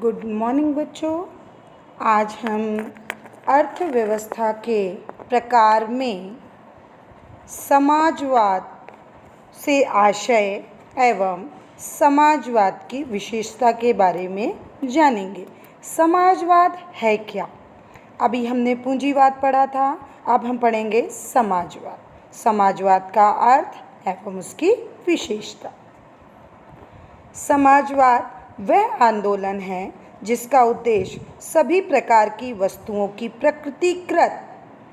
Good morning बच्चों। आज हम अर्थव्यवस्था के प्रकार में समाजवाद से आशय एवं समाजवाद की विशेषता के बारे में जानेंगे। समाजवाद है क्या? अभी हमने पूंजीवाद पढ़ा था, अब हम पढ़ेंगे समाजवाद। समाजवाद का अर्थ एवं उसकी विशेषता। समाजवाद वह आंदोलन है जिसका उद्देश्य सभी प्रकार की वस्तुओं की प्रकृतिकृत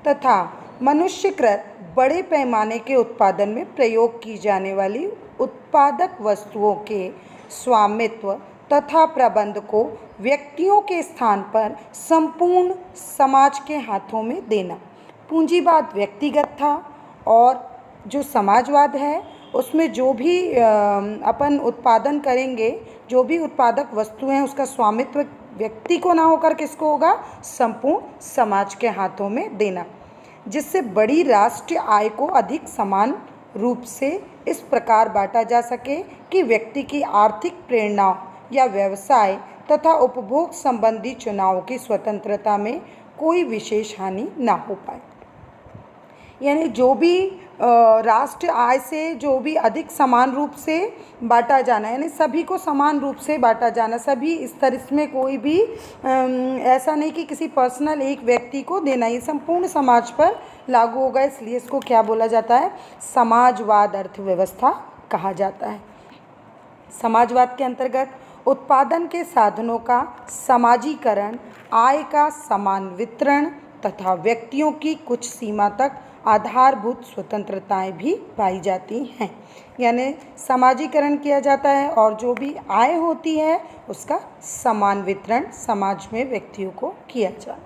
तथा मनुष्यकृत बड़े पैमाने के उत्पादन में प्रयोग की जाने वाली उत्पादक वस्तुओं के स्वामित्व तथा प्रबंध को व्यक्तियों के स्थान पर संपूर्ण समाज के हाथों में देना। पूंजीवाद व्यक्तिगत था और जो समाजवाद है उसमें जो भी अपन उत्पादन करेंगे, जो भी उत्पादक वस्तु हैं उसका स्वामित्व व्यक्ति को ना होकर किसको होगा? संपूर्ण समाज के हाथों में देना, जिससे बड़ी राष्ट्रीय आय को अधिक समान रूप से इस प्रकार बांटा जा सके कि व्यक्ति की आर्थिक प्रेरणाओं या व्यवसाय तथा उपभोग संबंधी चुनावों की स्वतंत्रता में कोई विशेष हानि ना हो पाए। यानी जो भी राष्ट्रीय आय से जो भी अधिक समान रूप से बांटा जाना, यानी सभी को समान रूप से बांटा जाना, सभी इस तरह इसमें कोई भी ऐसा नहीं कि किसी पर्सनल एक व्यक्ति को देना, ये संपूर्ण समाज पर लागू होगा। इसलिए इसको क्या बोला जाता है? समाजवाद अर्थव्यवस्था कहा जाता है। समाजवाद के अंतर्गत उत्पादन के साधनों का समाजीकरण, आय का समान वितरण तथा व्यक्तियों की कुछ सीमा तक आधारभूत स्वतंत्रताएं भी पाई जाती हैं। यानी समाजीकरण किया जाता है और जो भी आय होती है उसका समान वितरण समाज में व्यक्तियों को किया जाए।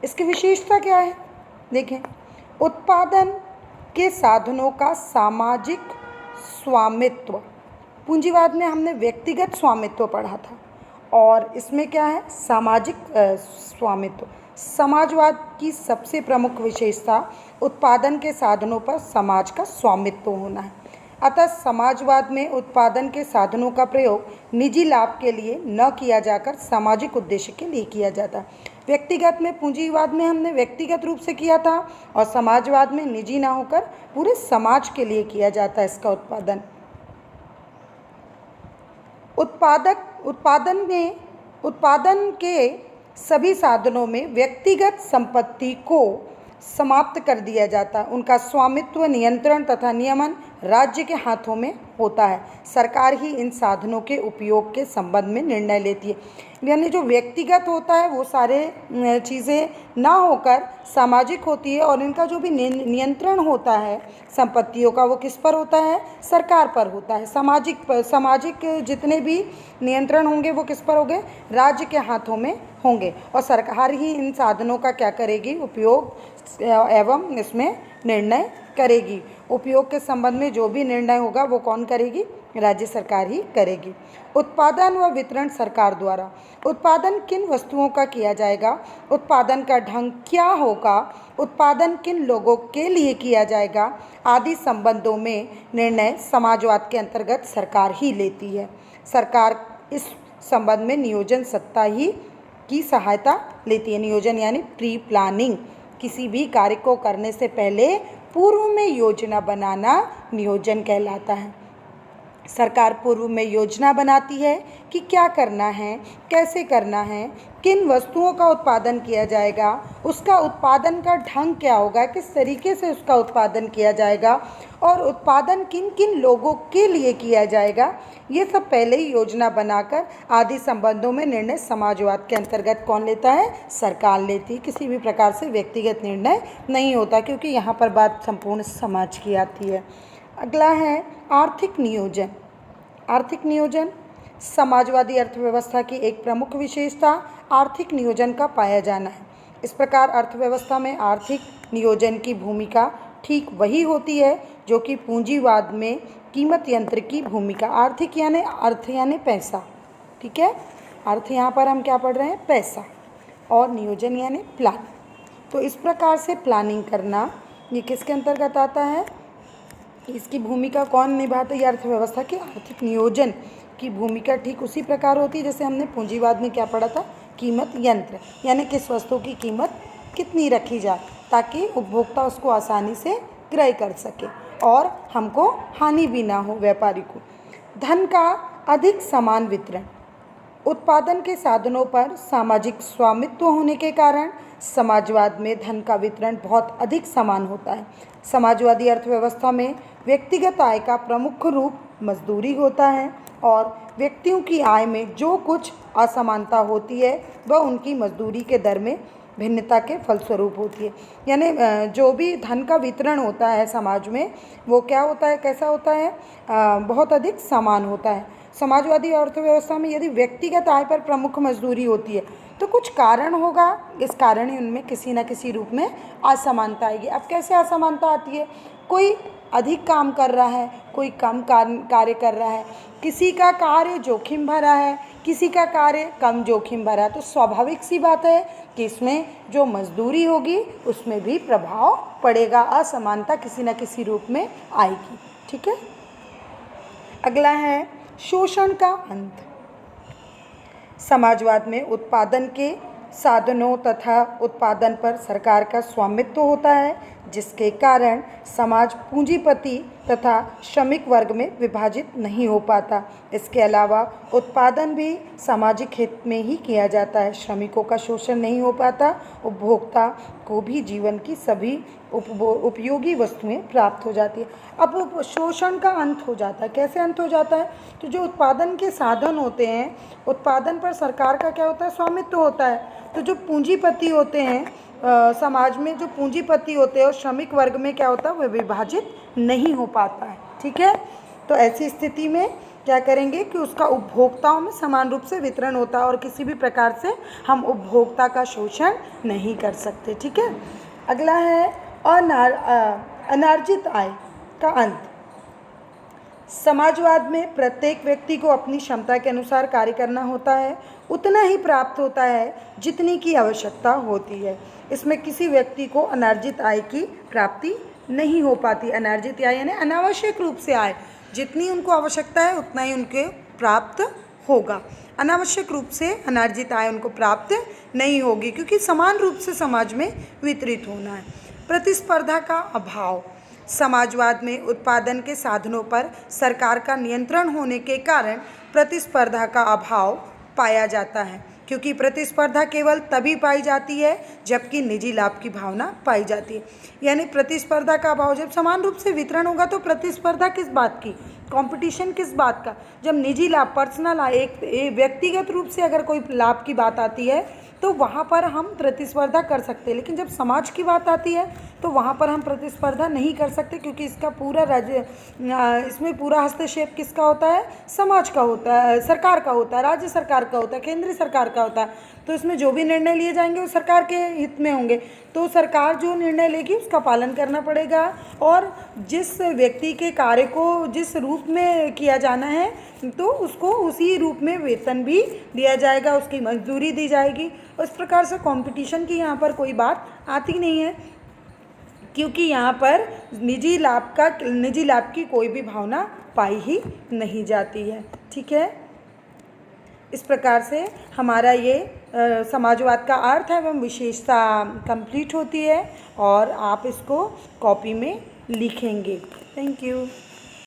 इसकी विशेषता क्या है? देखें, उत्पादन के साधनों का सामाजिक स्वामित्व। पूंजीवाद में हमने व्यक्तिगत स्वामित्व पढ़ा था और इसमें क्या है? सामाजिक स्वामित्व। समाजवाद की सबसे प्रमुख विशेषता उत्पादन के साधनों पर समाज का स्वामित्व होना है। अतः समाजवाद में उत्पादन के साधनों का प्रयोग निजी लाभ के लिए न किया जाकर सामाजिक उद्देश्य के लिए किया जाता है। व्यक्तिगत में, पूंजीवाद में हमने व्यक्तिगत रूप से किया था और समाजवाद में निजी ना होकर पूरे समाज के लिए किया जाता है इसका उत्पादन। उत्पादन के सभी साधनों में व्यक्तिगत संपत्ति को समाप्त कर दिया जाता है। उनका स्वामित्व, नियंत्रण तथा नियमन राज्य के हाथों में होता है। सरकार ही इन साधनों के उपयोग के संबंध में निर्णय लेती है। यानी जो व्यक्तिगत होता है वो सारे चीज़ें ना होकर सामाजिक होती है और इनका जो भी नियंत्रण होता है संपत्तियों का वो किस पर होता है? सरकार पर होता है। सामाजिक जितने भी नियंत्रण होंगे वो किस पर होंगे? राज्य के हाथों में होंगे और सरकार ही इन साधनों का क्या करेगी? उपयोग एवं इसमें निर्णय करेगी। उपयोग के संबंध में जो भी निर्णय होगा वो कौन करेगी? राज्य सरकार ही करेगी। उत्पादन व वितरण सरकार द्वारा। उत्पादन किन वस्तुओं का किया जाएगा, उत्पादन का ढंग क्या होगा, उत्पादन किन लोगों के लिए किया जाएगा आदि संबंधों में निर्णय समाजवाद के अंतर्गत सरकार ही लेती है। सरकार इस संबंध में नियोजन सत्ता ही की सहायता लेती है। नियोजन यानी प्री प्लानिंग, किसी भी कार्य को करने से पहले पूर्व में योजना बनाना नियोजन कहलाता है। सरकार पूर्व में योजना बनाती है कि क्या करना है, कैसे करना है, किन वस्तुओं का उत्पादन किया जाएगा, उसका उत्पादन का ढंग क्या होगा, किस तरीके से उसका उत्पादन किया जाएगा और उत्पादन किन किन लोगों के लिए किया जाएगा, ये सब पहले ही योजना बनाकर आदि संबंधों में निर्णय समाजवाद के अंतर्गत कौन लेता है? सरकार लेती है। किसी भी प्रकार से व्यक्तिगत निर्णय नहीं होता, क्योंकि यहाँ पर बात संपूर्ण समाज की आती है। अगला है आर्थिक नियोजन। आर्थिक नियोजन समाजवादी अर्थव्यवस्था की एक प्रमुख विशेषता आर्थिक नियोजन का पाया जाना है। इस प्रकार अर्थव्यवस्था में आर्थिक नियोजन की भूमिका ठीक वही होती है जो कि पूंजीवाद में कीमत यंत्र की भूमिका। आर्थिक यानी अर्थ यानी पैसा, ठीक है। अर्थ यहाँ पर हम क्या पढ़ रहे हैं? पैसा। और नियोजन यानी प्लान। तो इस प्रकार से प्लानिंग करना ये किसके अंतर्गत आता है? इसकी भूमिका कौन निभाता है? अर्थव्यवस्था के आर्थिक नियोजन की भूमिका ठीक उसी प्रकार होती है जैसे हमने पूंजीवाद में क्या पढ़ा था, कीमत यंत्र, यानी किस वस्तु की कीमत कितनी रखी जाए ताकि उपभोक्ता उसको आसानी से क्रय कर सके और हमको हानि भी ना हो व्यापारी को। धन का अधिक समान वितरण। उत्पादन के साधनों पर सामाजिक स्वामित्व होने के कारण समाजवाद में धन का वितरण बहुत अधिक समान होता है। समाजवादी अर्थव्यवस्था में व्यक्तिगत आय का प्रमुख रूप मजदूरी होता है और व्यक्तियों की आय में जो कुछ असमानता होती है वह उनकी मजदूरी के दर में भिन्नता के फलस्वरूप होती है। यानी जो भी धन का वितरण होता है समाज में वो क्या होता है, कैसा होता है, बहुत अधिक समान होता है। समाजवादी अर्थव्यवस्था में यदि व्यक्तिगत आय पर प्रमुख मजदूरी होती है तो कुछ कारण होगा, इस कारण ही उनमें किसी न किसी रूप में असमानता आएगी। अब कैसे असमानता आती है, कोई अधिक काम कर रहा है, कोई कम कार्य कर रहा है, किसी का कार्य जोखिम भरा है, किसी का कार्य कम जोखिम भरा है, तो स्वाभाविक सी बात है कि इसमें जो मजदूरी होगी उसमें भी प्रभाव पड़ेगा, असमानता किसी न किसी रूप में आएगी। ठीक है, अगला है शोषण का अंत। समाजवाद में उत्पादन के साधनों तथा उत्पादन पर सरकार का स्वामित्व होता है जिसके कारण समाज पूंजीपति तथा श्रमिक वर्ग में विभाजित नहीं हो पाता। इसके अलावा उत्पादन भी सामाजिक हित में ही किया जाता है। श्रमिकों का शोषण नहीं हो पाता, उपभोक्ता को भी जीवन की सभी उपयोगी वस्तुएं प्राप्त हो जाती है। अब शोषण का अंत हो जाता है, कैसे अंत हो जाता है, तो जो उत्पादन के साधन होते हैं, उत्पादन पर सरकार का क्या होता है, स्वामित्व होता है। तो जो पूंजीपति होते हैं समाज में, जो पूंजीपति होते हैं और श्रमिक वर्ग में क्या होता है, वह विभाजित नहीं हो पाता है। ठीक है, तो ऐसी स्थिति में क्या करेंगे कि उसका उपभोक्ताओं में समान रूप से वितरण होता है और किसी भी प्रकार से हम उपभोक्ता का शोषण नहीं कर सकते। ठीक है, अगला है अनार्जित आय का अंत। समाजवाद में प्रत्येक व्यक्ति को अपनी क्षमता के अनुसार कार्य करना होता है, उतना ही प्राप्त होता है जितनी की आवश्यकता होती है। इसमें किसी व्यक्ति को अनार्जित आय की प्राप्ति नहीं हो पाती। अनार्जित आय यानी अनावश्यक रूप से आय, जितनी उनको आवश्यकता है उतना ही उनके प्राप्त होगा। अनावश्यक रूप से अनार्जित आय उनको प्राप्त नहीं होगी क्योंकि समान रूप से समाज में वितरित होना है। प्रतिस्पर्धा का अभाव। समाजवाद में उत्पादन के साधनों पर सरकार का नियंत्रण होने के कारण प्रतिस्पर्धा का अभाव पाया जाता है, क्योंकि प्रतिस्पर्धा केवल तभी पाई जाती है जबकि निजी लाभ की भावना पाई जाती है। यानी प्रतिस्पर्धा का अभाव, जब समान रूप से वितरण होगा तो प्रतिस्पर्धा किस बात की, कंपटीशन किस बात का, जब निजी लाभ, पर्सनल एक व्यक्तिगत रूप से अगर कोई लाभ की बात आती है तो वहाँ पर हम प्रतिस्पर्धा कर सकते हैं, लेकिन जब समाज की बात आती है तो वहाँ पर हम प्रतिस्पर्धा नहीं कर सकते क्योंकि इसका पूरा इसमें पूरा हस्तक्षेप किसका होता है, समाज का होता है, सरकार का होता है, राज्य सरकार का होता है, केंद्रीय सरकार का होता है। तो इसमें जो भी निर्णय लिए जाएंगे वो सरकार के हित में होंगे, तो सरकार जो निर्णय लेगी उसका पालन करना पड़ेगा और जिस व्यक्ति के कार्य को जिस रूप में किया जाना है तो उसको उसी रूप में वेतन भी दिया जाएगा, उसकी मजदूरी दी जाएगी। उस प्रकार से कंपटीशन की यहाँ पर कोई बात आती नहीं है क्योंकि यहाँ पर निजी लाभ की कोई भी भावना पाई ही नहीं जाती है। ठीक है, इस प्रकार से हमारा ये समाजवाद का अर्थ एवं विशेषता कंप्लीट होती है और आप इसको कॉपी में लिखेंगे। Thank you.